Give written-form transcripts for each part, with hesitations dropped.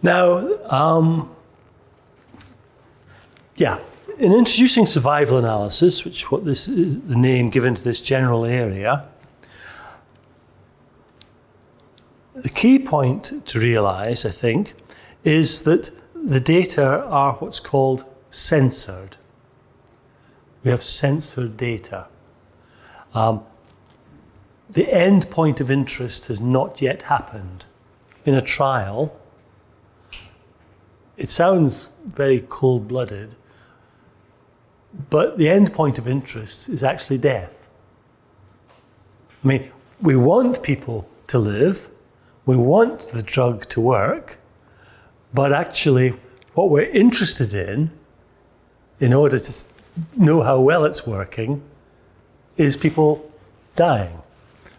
Now, in introducing survival analysis, which what this is the name given to this general area, the key point to realize, I think, is that the data are what's called censored. We have censored data. The end point of interest has not yet happened. In a trial, it sounds very cold-blooded, but the end point of interest is actually death. I mean, we want people to live, we want the drug to work, but actually what we're interested in order to know how well it's working, is people dying.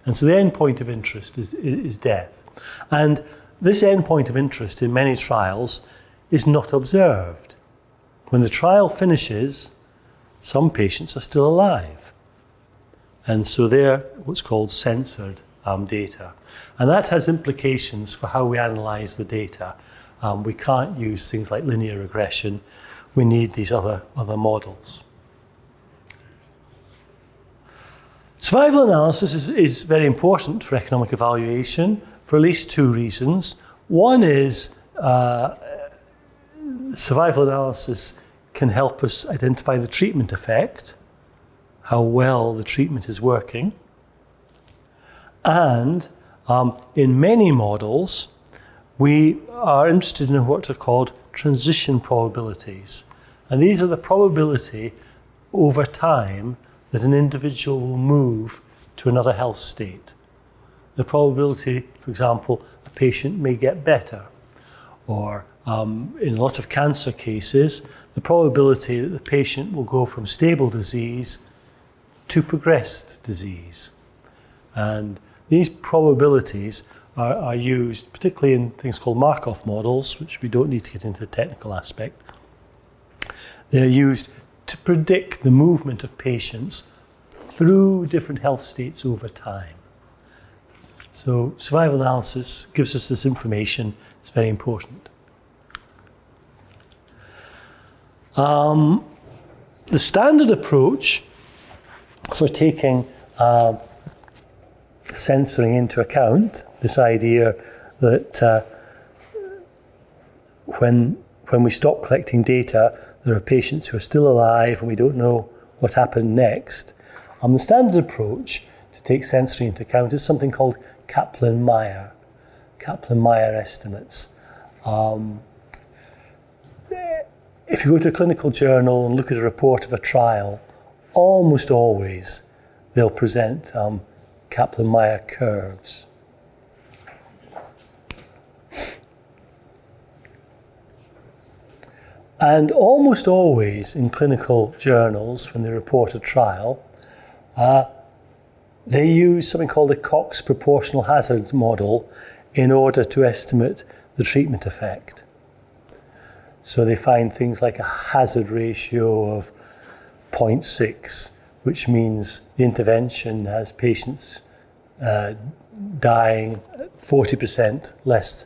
And so the end point of interest is death. And this end point of interest in many trials is not observed. When the trial finishes, some patients are still alive. And so they're what's called censored data. And that has implications for how we analyze the data. We can't use things like linear regression. We need these other models. Survival analysis is very important for economic evaluation for at least two reasons. One is survival analysis can help us identify the treatment effect, how well the treatment is working. And in many models, we are interested in what are called transition probabilities. And these are the probability over time that an individual will move to another health state. The probability, for example, a patient may get better, or in a lot of cancer cases, the probability that the patient will go from stable disease to progressed disease. And these probabilities are used particularly in things called Markov models, which we don't need to get into the technical aspect. They're used to predict the movement of patients through different health states over time. So survival analysis gives us this information. It's very important. The standard approach for taking censoring into account, this idea that when we stop collecting data, there are patients who are still alive and we don't know what happened next. The standard approach to take censoring into account is something called Kaplan-Meier estimates. If you go to a clinical journal and look at a report of a trial, almost always they'll present Kaplan-Meier curves. And almost always in clinical journals, when they report a trial, they use something called a Cox proportional hazards model in order to estimate the treatment effect. So they find things like a hazard ratio of 0.6, which means the intervention has patients dying 40% less,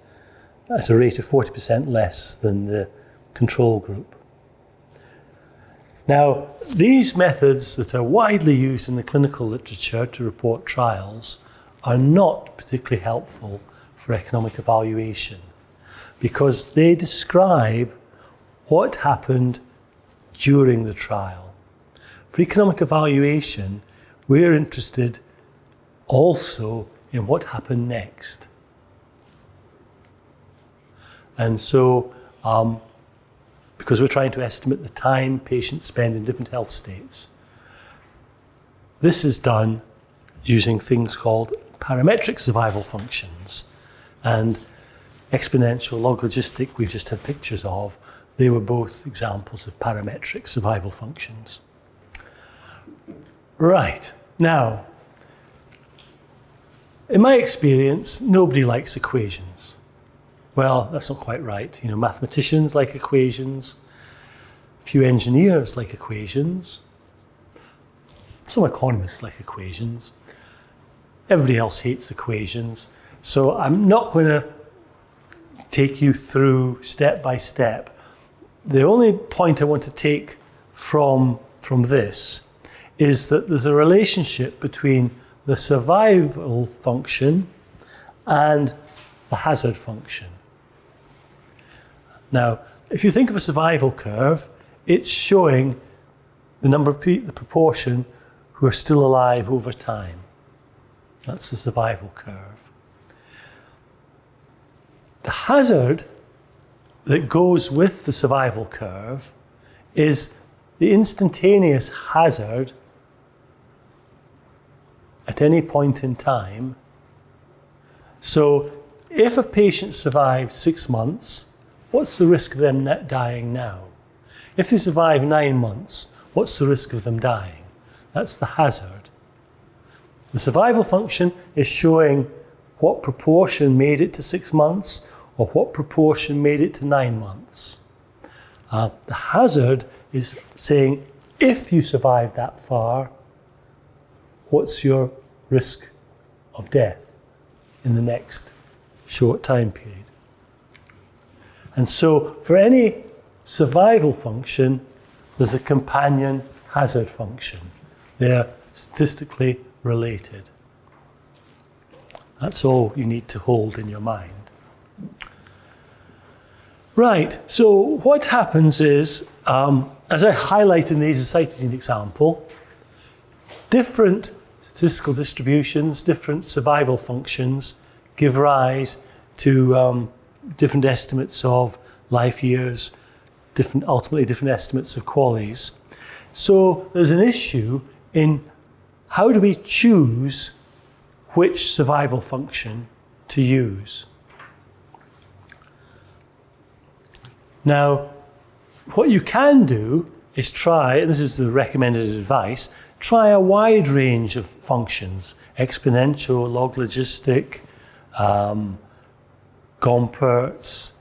at a rate of 40% less than the control group. Now, these methods that are widely used in the clinical literature to report trials are not particularly helpful for economic evaluation because they describe what happened during the trial. For economic evaluation, we're interested also in what happened next. And so, because we're trying to estimate the time patients spend in different health states, this is done using things called parametric survival functions. And exponential, log logistic, we've just had pictures of, they were both examples of parametric survival functions. Right, now, in my experience, nobody likes equations. Well, that's not quite right. You know, mathematicians like equations, a few engineers like equations, some economists like equations. Everybody else hates equations. So I'm not going to take you through step by step. The only point I want to take from this is that there's a relationship between the survival function and the hazard function. Now, if you think of a survival curve, it's showing the number of people, the proportion who are still alive over time. That's the survival curve. The hazard that goes with the survival curve is the instantaneous hazard at any point in time. So if a patient survives 6 months, what's the risk of them dying now? If they survive 9 months, what's the risk of them dying? That's the hazard. The survival function is showing what proportion made it to 6 months or what proportion made it to 9 months. The hazard is saying, if you survive that far, what's your risk of death in the next short time period? And so for any survival function, there's a companion hazard function. They're statistically related. That's all you need to hold in your mind. Right, so what happens is, as I highlight in the azacitidine example, different statistical distributions, different survival functions give rise to different estimates of life years, ultimately different estimates of QALYs. So there's an issue in how do we choose which survival function to use. Now, what you can do is try, and this is the recommended advice, try a wide range of functions: exponential, log logistic, Gompertz,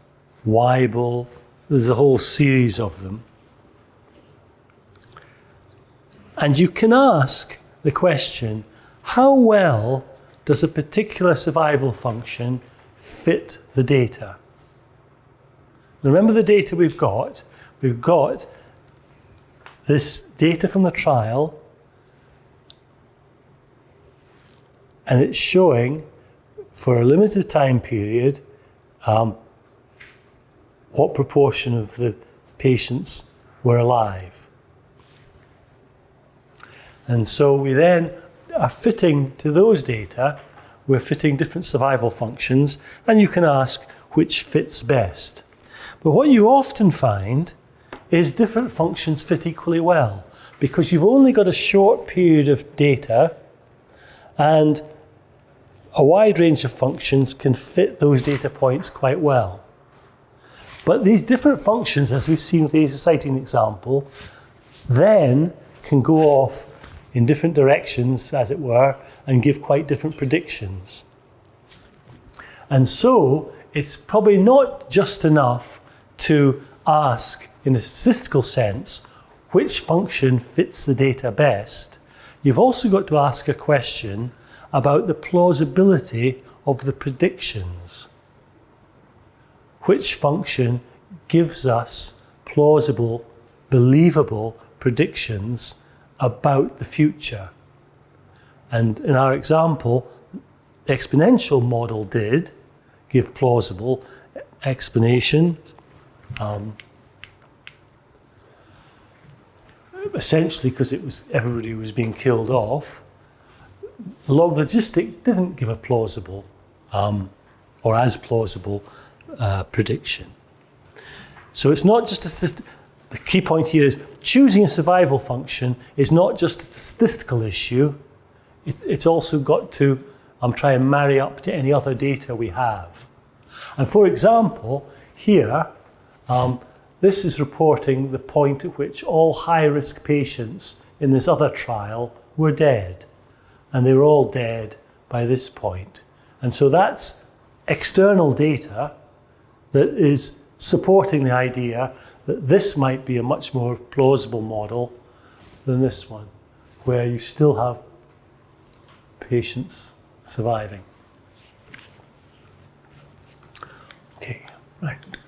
Weibull. There's a whole series of them. And you can ask the question, how well does a particular survival function fit the data? Remember the data we've got? We've got this data from the trial, and it's showing for a limited time period what proportion of the patients were alive. And so we then are fitting to those data, we're fitting different survival functions, and you can ask which fits best. But what you often find is different functions fit equally well, because you've only got a short period of data, and a wide range of functions can fit those data points quite well. But these different functions, as we've seen with the azacitidine example, then can go off in different directions, as it were, and give quite different predictions. And so it's probably not just enough to ask, in a statistical sense, which function fits the data best. You've also got to ask a question about the plausibility of the predictions. Which function gives us plausible, believable predictions about the future? And in our example, the exponential model did give plausible explanation, essentially because everybody was being killed off. The log logistic didn't give a plausible or as plausible prediction. So it's not just the key point here is choosing a survival function is not just a statistical issue. It's also got to try and marry up to any other data we have. And for example, here, this is reporting the point at which all high-risk patients in this other trial were dead. And they were all dead by this point. And so that's external data that is supporting the idea that this might be a much more plausible model than this one, where you still have patients surviving. Okay. Right.